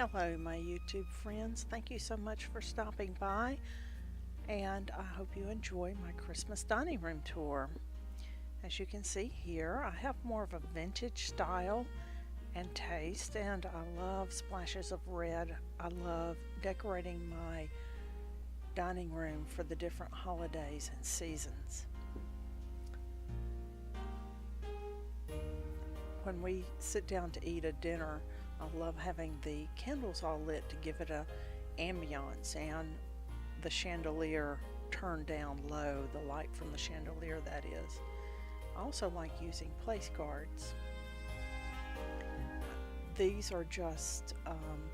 Hello, my YouTube friends. Thank you so much for stopping by, and I hope you enjoy my Christmas dining room tour. As you can see here, I have more of a vintage style and taste, and I love splashes of red. I love decorating my dining room for the different holidays and seasons. When we sit down to eat a dinner, I love having the candles all lit to give it a ambiance, and the chandelier turned down low, the light from the chandelier that is. I also like using place cards. These are just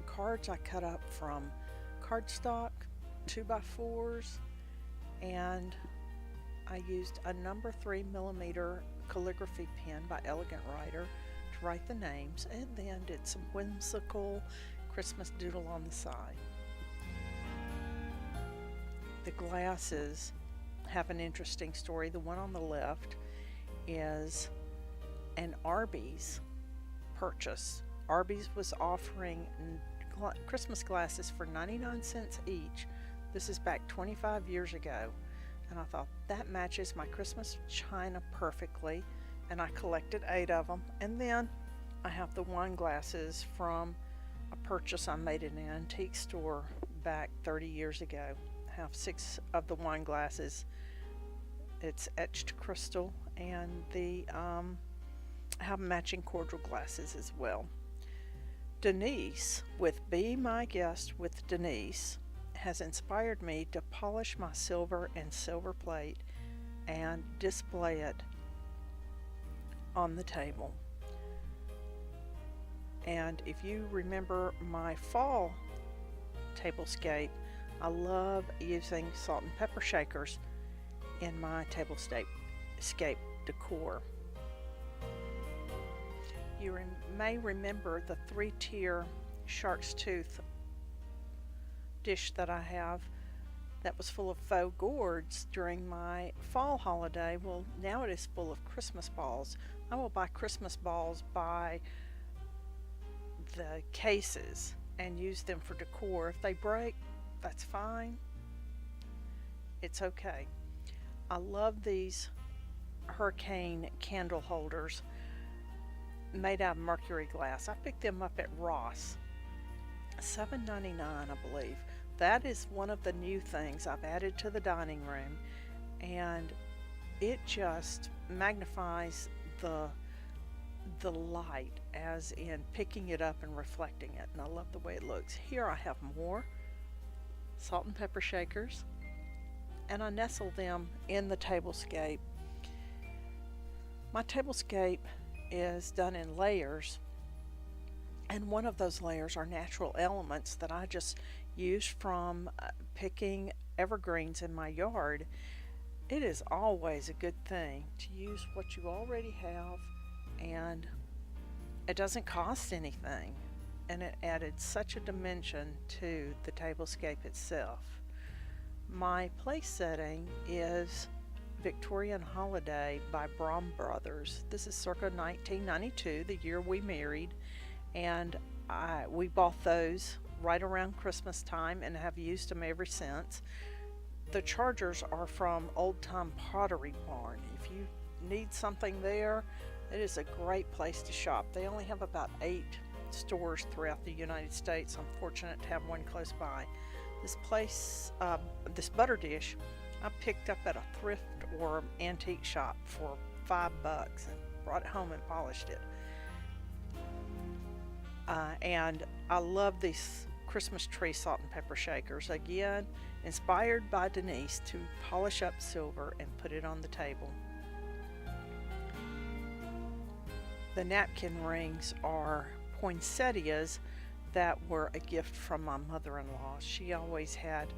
cards I cut up from cardstock, 2x4s, and I used a number 3mm calligraphy pen by Elegant Writer to write the names, and then did some whimsical Christmas doodle on the side. The glasses have an interesting story. The one on the left is an Arby's purchase. Arby's was offering Christmas glasses for 99 cents each. This is back 25 years ago. And I thought that matches my Christmas china perfectly, and I collected 8 of them. And then I have the wine glasses from a purchase I made in an antique store back 30 years ago. I have 6 of the wine glasses. It's etched crystal, and I have matching cordial glasses as well. Denise, with Be My Guest with Denise, has inspired me to polish my silver and silver plate and display it on the table. And if you remember my fall tablescape, I love using salt and pepper shakers in my tablescape decor. You may remember the 3-tier shark's tooth dish that I have that was full of faux gourds during my fall holiday. Well, now it is full of Christmas balls. I will buy Christmas balls by the cases and use them for decor. If they break, that's fine. It's okay. I love these hurricane candle holders made out of mercury glass. I picked them up at Ross. $7.99, I believe. That is one of the new things I've added to the dining room, and it just magnifies the light, as in picking it up and reflecting it, and I love the way it looks. Here I have more salt and pepper shakers, and I nestle them in the tablescape. My tablescape is done in layers, and one of those layers are natural elements that I just use from picking evergreens in my yard. It is always a good thing to use what you already have, and it doesn't cost anything, and it added such a dimension to the tablescape itself. My place setting is Victorian Holiday by Brom Brothers. This is circa 1992, the year we married, and we bought those right around Christmas time and have used them ever since. The chargers are from Old Time Pottery Barn. If you need something there, it is a great place to shop. They only have about 8 stores throughout the United States. I'm fortunate to have one close by. This butter dish, I picked up at a thrift or antique shop for $5 and brought it home and polished it. And I love these Christmas tree salt and pepper shakers. Again, inspired by Denise to polish up silver and put it on the table. The napkin rings are poinsettias that were a gift from my mother-in-law. She always had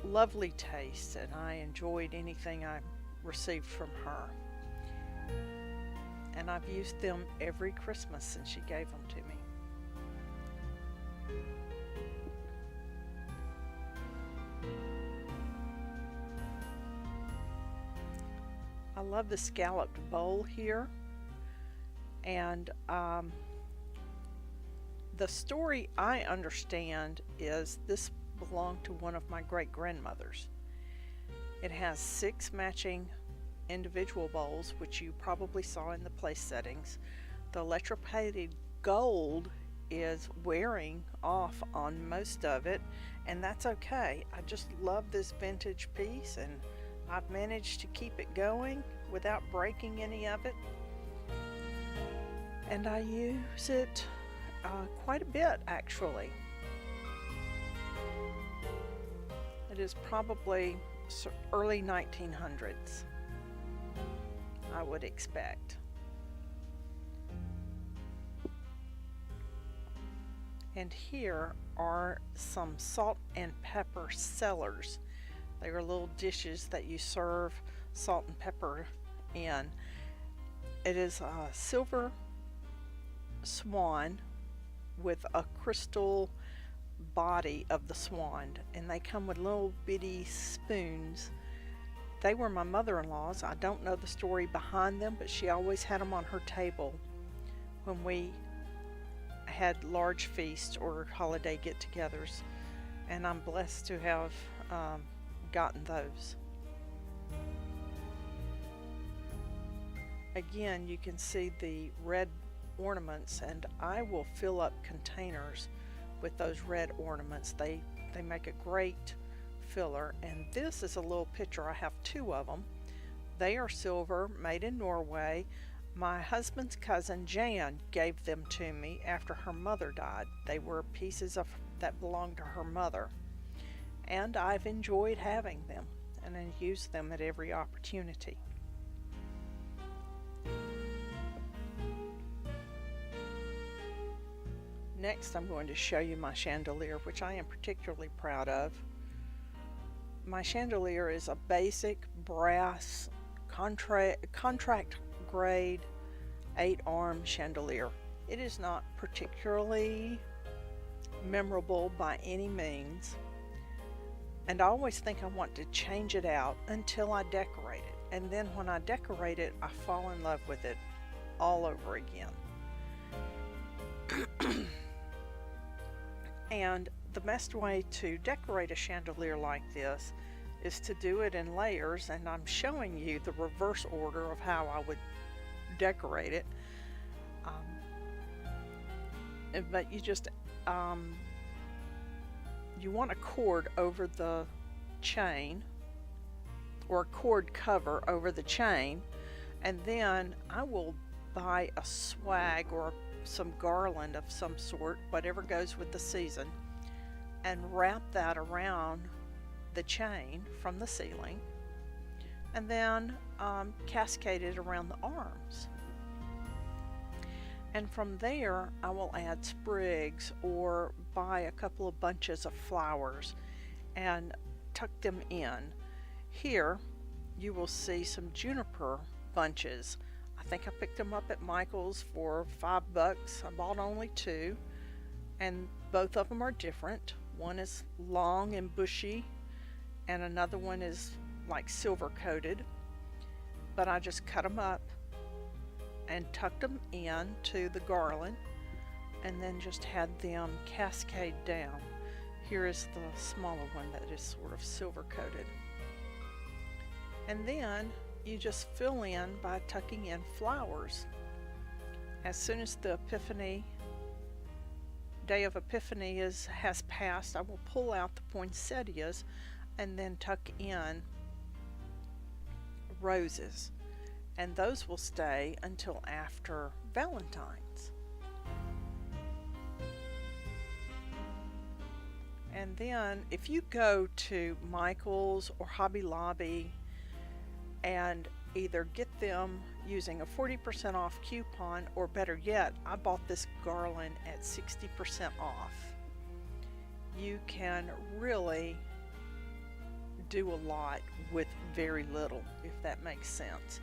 lovely taste, and I enjoyed anything I received from her. And I've used them every Christmas since she gave them to me. I love the Scalloped Bowl here, and the story I understand is this belonged to one of my great grandmothers. It has 6 matching individual bowls, which you probably saw in the place settings. The electroplated gold is wearing off on most of it, and that's okay. I just love this vintage piece, and I've managed to keep it going without breaking any of it. And I use it quite a bit, actually. It is probably early 1900s, I would expect. And here are some salt and pepper cellars. They are little dishes that you serve salt and pepper in. It is a silver swan with a crystal body of the swan, and they come with little bitty spoons. They were my mother-in-law's. I don't know the story behind them, but she always had them on her table when we had large feasts or holiday get-togethers, and I'm blessed to have gotten those. Again, you can see the red ornaments, and I will fill up containers with those red ornaments. They make a great filler. And this is a little picture. I have 2 of them. They are silver, made in Norway. My husband's cousin Jan gave them to me after her mother died. They were pieces that belonged to her mother, and I've enjoyed having them, and I use them at every opportunity. Next, I'm going to show you my chandelier, which I am particularly proud of. My chandelier is a basic brass contract grade 8-arm chandelier. It is not particularly memorable by any means, and I always think I want to change it out until I decorate it, and then when I decorate it, I fall in love with it all over again. And the best way to decorate a chandelier like this is to do it in layers, and I'm showing you the reverse order of how I would decorate it. But you just you want a cord over the chain, or a cord cover over the chain, and then I will buy a swag or some garland of some sort, whatever goes with the season, and wrap that around the chain from the ceiling, and then cascade it around the arms. And from there I will add sprigs or buy a couple of bunches of flowers and tuck them in. Here you will see some juniper bunches. I think I picked them up at Michael's for $5. I bought only 2, and both of them are different. One is long and bushy, and another one is like silver coated. But I just cut them up and tucked them in to the garland, and then just had them cascade down. Here is the smaller one that is sort of silver coated. And then you just fill in by tucking in flowers. As soon as the day of Epiphany has passed, I will pull out the poinsettias and then tuck in roses, and those will stay until after Valentine's. And then if you go to Michael's or Hobby Lobby and either get them using a 40% off coupon, or better yet, I bought this garland at 60% off, you can really do a lot with very little, if that makes sense.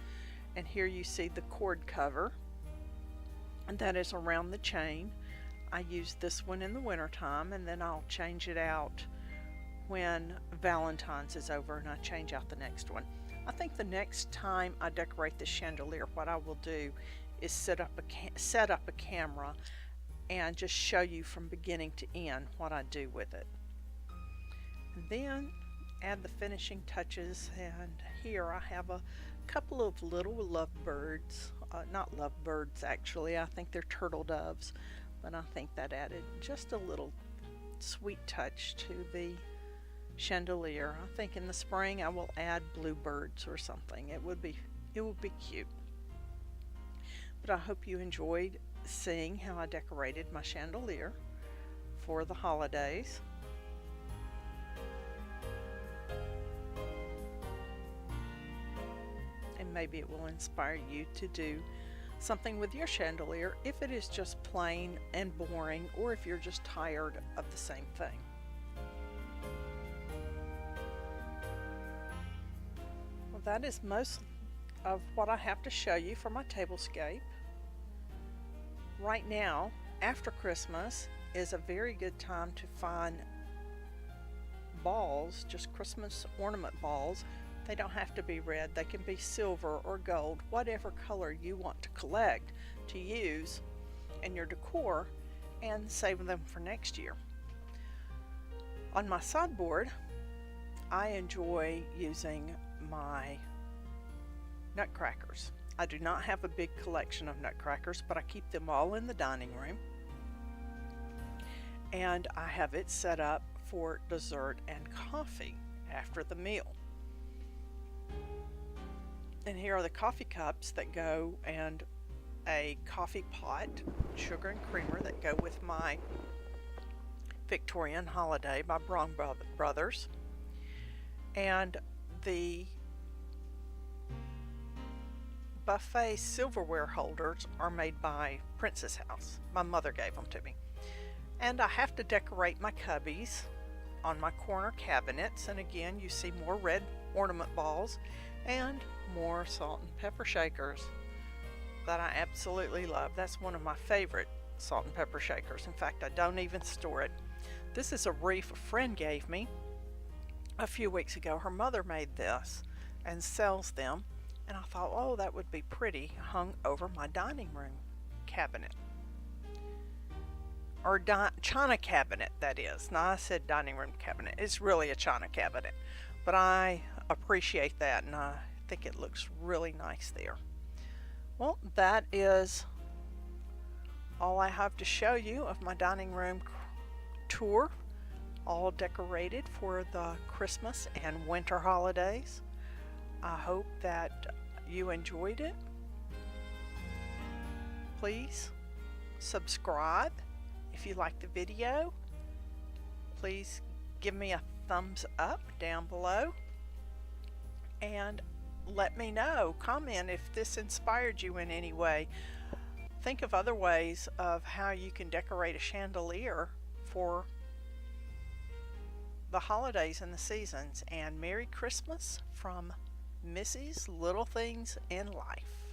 And here you see the cord cover, and that is around the chain. I use this one in the wintertime, and then I'll change it out when Valentine's is over, and I change out the next one. I think the next time I decorate the chandelier, what I will do is set up a camera and just show you from beginning to end what I do with it. And then add the finishing touches, and here I have a couple of little lovebirds, not lovebirds actually, I think they're turtle doves, but I think that added just a little sweet touch to the chandelier. I think in the spring I will add bluebirds or something. It would be cute. But I hope you enjoyed seeing how I decorated my chandelier for the holidays. And maybe it will inspire you to do something with your chandelier if it is just plain and boring, or if you're just tired of the same thing. Well, that is most of what I have to show you for my tablescape. Right now, after Christmas, is a very good time to find balls, just Christmas ornament balls. They don't have to be red, they can be silver or gold, whatever color you want to collect to use in your decor and save them for next year. On my sideboard, I enjoy using my nutcrackers. I do not have a big collection of nutcrackers, but I keep them all in the dining room. And I have it set up for dessert and coffee after the meal. And here are the coffee cups that go, and a coffee pot, sugar and creamer that go with my Victorian Holiday by Braun Brothers. And the buffet silverware holders are made by Princess House. My mother gave them to me. And I have to decorate my cubbies on my corner cabinets, and again you see more red ornament balls and more salt and pepper shakers that I absolutely love. That's one of my favorite salt and pepper shakers. In fact, I don't even store it. This is a wreath a friend gave me a few weeks ago. Her mother made this and sells them, and I thought, oh, that would be pretty hung over my dining room cabinet. Or china cabinet, that is. Now, I said dining room cabinet. It's really a china cabinet, but I appreciate that, and I think it looks really nice there. Well, that is all I have to show you of my dining room tour, all decorated for the Christmas and winter holidays. I hope that you enjoyed it. Please subscribe if you like the video. Please give me a thumbs up down below, and let me know, comment if this inspired you in any way. Think of other ways of how you can decorate a chandelier for the holidays and the seasons. And Merry Christmas from Missy's Little Things in Life.